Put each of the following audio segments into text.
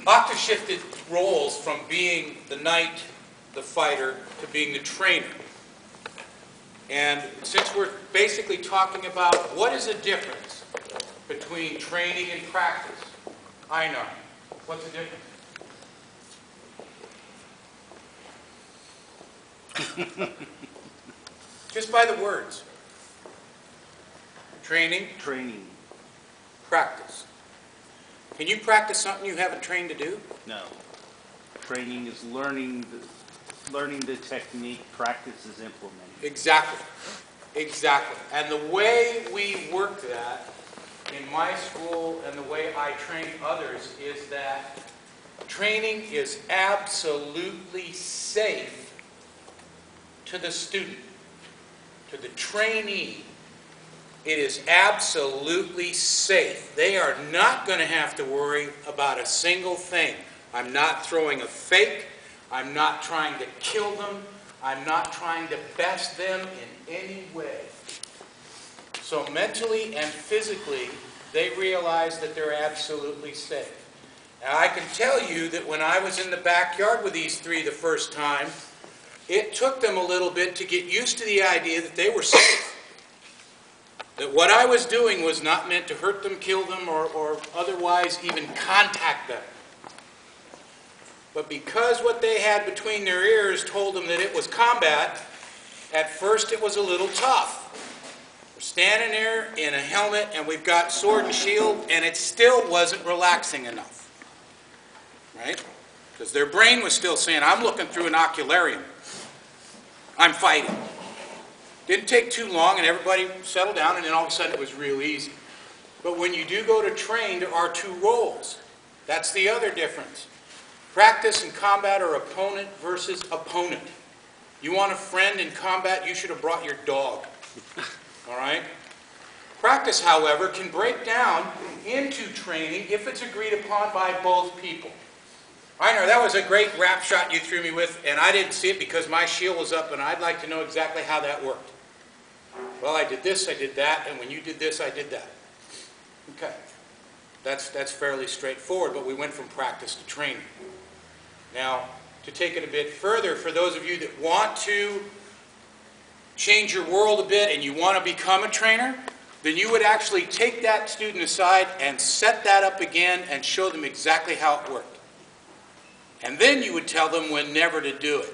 Octa shifted roles from being the knight, the fighter, to being the trainer. And since we're basically talking about what is the difference between training and practice, Einar, what's the difference? Just by the words. Training. Training. Practice. Can you practice something you haven't trained to do? No. Training is learning the technique. Practice is implementing. Exactly. Exactly. And the way we work that in my school and the way I train others is that training is absolutely safe to the student, to the trainee. It is absolutely safe. They are not going to have to worry about a single thing. I'm not throwing a fake. I'm not trying to kill them. I'm not trying to best them in any way. So mentally and physically, they realize that they're absolutely safe. Now, I can tell you that when I was in the backyard with these three the first time, it took them a little bit to get used to the idea that they were safe. That what I was doing was not meant to hurt them, kill them, or otherwise even contact them. But because what they had between their ears told them that it was combat, at first it was a little tough. We're standing there in a helmet and we've got sword and shield, and it still wasn't relaxing enough. Right? Because their brain was still saying, I'm looking through an ocularium. I'm fighting. Didn't take too long and everybody settled down, and then all of a sudden it was real easy. But when you do go to train, there are two roles. That's the other difference. Practice and combat are opponent versus opponent. You want a friend in combat, you should have brought your dog. All right? Practice, however, can break down into training if it's agreed upon by both people. Einar, that was a great rap shot you threw me with, and I didn't see it because my shield was up, and I'd like to know exactly how that worked. Well, I did this, I did that, and when you did this, I did that. Okay. That's fairly straightforward, but we went from practice to training. Now, to take it a bit further, for those of you that want to change your world a bit and you want to become a trainer, then you would actually take that student aside and set that up again and show them exactly how it worked. And then you would tell them when never to do it.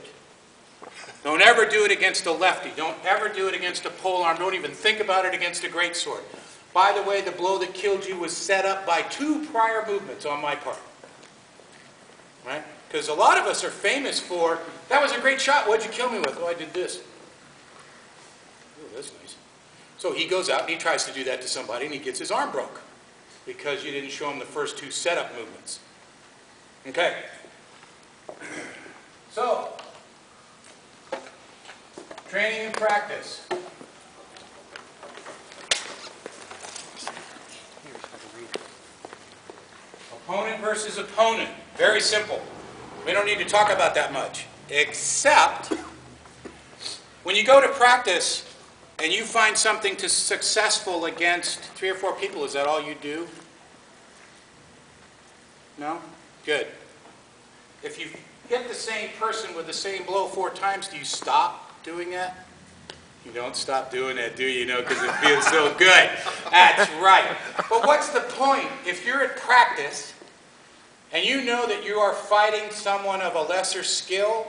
Don't ever do it against a lefty. Don't ever do it against a polearm. Don't even think about it against a greatsword. By the way, the blow that killed you was set up by 2 prior movements on my part. Right? Because a lot of us are famous for, that was a great shot, what'd you kill me with? Oh, I did this. Oh, that's nice. So he goes out and he tries to do that to somebody and he gets his arm broke because you didn't show him the first 2 setup movements. Okay. So, training and practice. Opponent versus opponent. Very simple. We don't need to talk about that much. Except, when you go to practice and you find something successful against 3 or 4 people, is that all you do? No? Good. If you hit the same person with the same blow 4 times, do you stop doing that? You don't stop doing that, do you? Because it feels so good. That's right. But what's the point? If you're at practice and you know that you are fighting someone of a lesser skill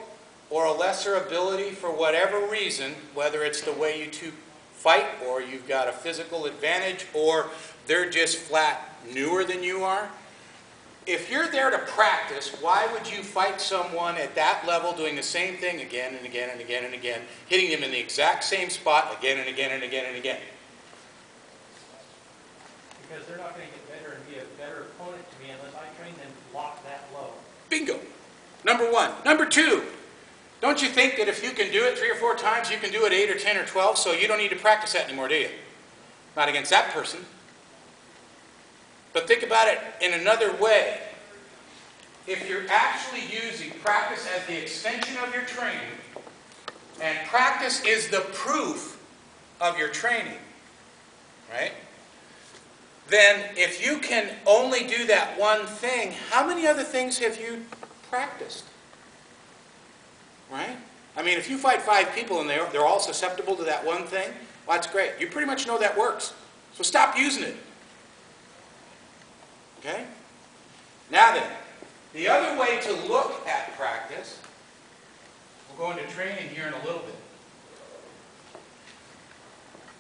or a lesser ability for whatever reason, whether it's the way you two fight or you've got a physical advantage or they're just flat newer than you are, if you're there to practice, why would you fight someone at that level doing the same thing again and again and again and again, hitting them in the exact same spot again and again and again and again? Because they're not going to get better and be a better opponent to me unless I train them to block that low. Bingo. Number 1. Number 2, don't you think that if you can do it 3 or 4 times, you can do it 8 or 10 or 12, so you don't need to practice that anymore, do you? Not against that person. But think about it in another way. If you're actually using practice as the extension of your training, and practice is the proof of your training, right? then if you can only do that one thing, how many other things have you practiced? Right? I mean, if you fight 5 people and they're all susceptible to that one thing, well, that's great. You pretty much know that works. So stop using it. Okay? Now then, the other way to look at practice, we'll go into training here in a little bit.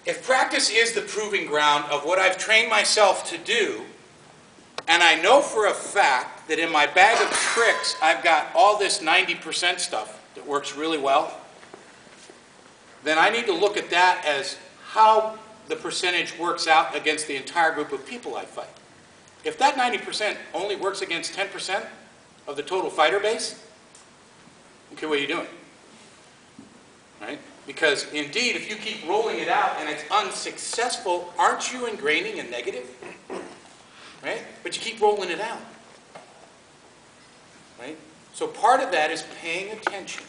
If practice is the proving ground of what I've trained myself to do, and I know for a fact that in my bag of tricks I've got all this 90% stuff that works really well, then I need to look at that as how the percentage works out against the entire group of people I fight. If that 90% only works against 10% of the total fighter base, okay, what are you doing? Right? Because indeed, if you keep rolling it out and it's unsuccessful, aren't you ingraining a negative? Right? But you keep rolling it out. Right? So part of that is paying attention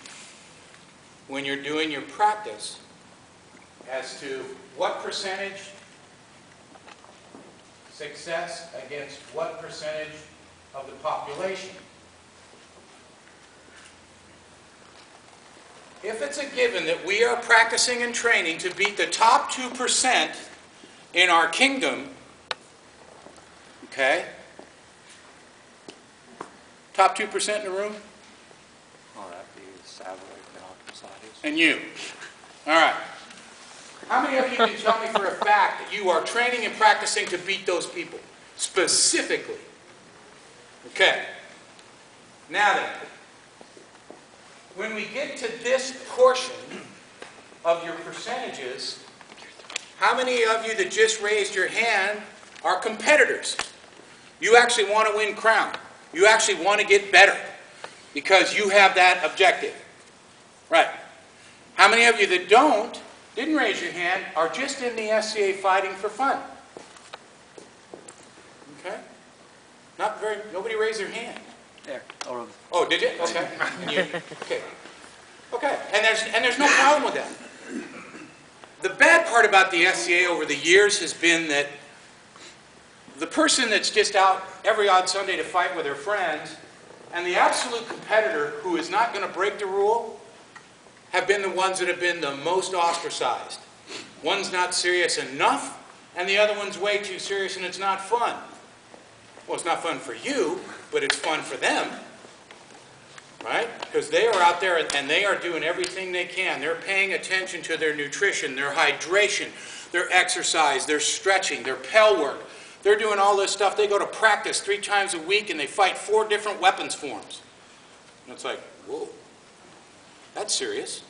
when you're doing your practice as to what percentage success against what percentage of the population. If it's a given that we are practicing and training to beat the top 2% in our kingdom, okay? Top 2% in the room? Oh, that'd be Savage and Octosides. And you. All right. How many of you can tell me for a fact that you are training and practicing to beat those people? Specifically. Okay. Now then, when we get to this portion of your percentages, how many of you that just raised your hand are competitors? You actually want to win crown. You actually want to get better because you have that objective. Right. How many of you that didn't raise your hand, are just in the SCA fighting for fun? Okay? Nobody raised their hand. There. Oh, did you? Okay. Okay. Okay. And there's no problem with that. The bad part about the SCA over the years has been that the person that's just out every odd Sunday to fight with her friends and the absolute competitor who is not going to break the rule have been the ones that have been the most ostracized. One's not serious enough, and the other one's way too serious, and it's not fun. Well, it's not fun for you, but it's fun for them, right? Because they are out there and they are doing everything they can. They're paying attention to their nutrition, their hydration, their exercise, their stretching, their pel work. They're doing all this stuff. They go to practice 3 times a week and they fight 4 different weapons forms. And it's like, whoa, that's serious,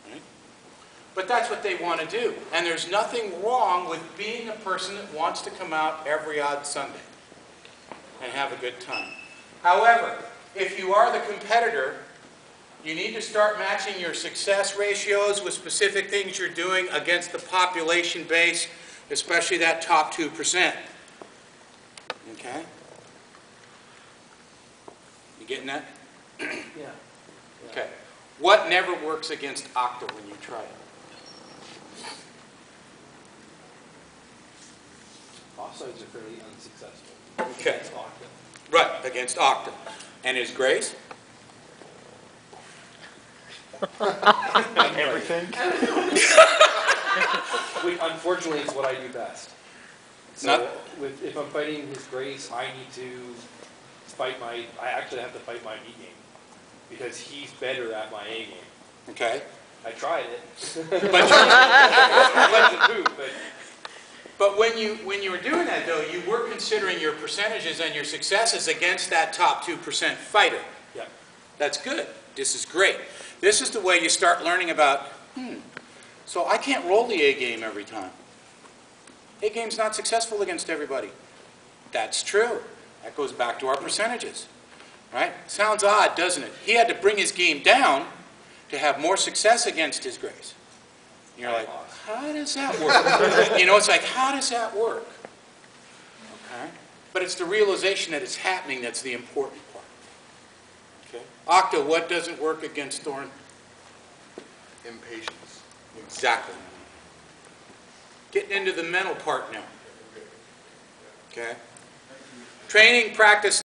right? But that's what they want to do. And there's nothing wrong with being a person that wants to come out every odd Sunday and have a good time. However, if you are the competitor, you need to start matching your success ratios with specific things you're doing against the population base, especially that top 2%. Okay? You getting that? Yeah. Okay. What never works against Octa when you try it? Offsides are fairly unsuccessful. Okay. It's Octa. Right, against Octa. And his grace? Everything? Unfortunately, it's what I do best. So, if I'm fighting his grace, I need to I actually have to fight my B game. Because he's better at my A game. Okay. I tried it. But when you were doing that, though, you were considering your percentages and your successes against that top 2% fighter. Yeah. That's good. This is great. This is the way you start learning about, so I can't roll the A game every time. A game's not successful against everybody. That's true. That goes back to our percentages. Right? Sounds odd, doesn't it? He had to bring his game down to have more success against his grace. And you're like, how does that work? You know, it's like, how does that work? Okay? But it's the realization that it's happening that's the important part. Okay? Octa, what doesn't work against Thorn? Impatience. Exactly. Getting into the mental part now. Okay? Training, practice,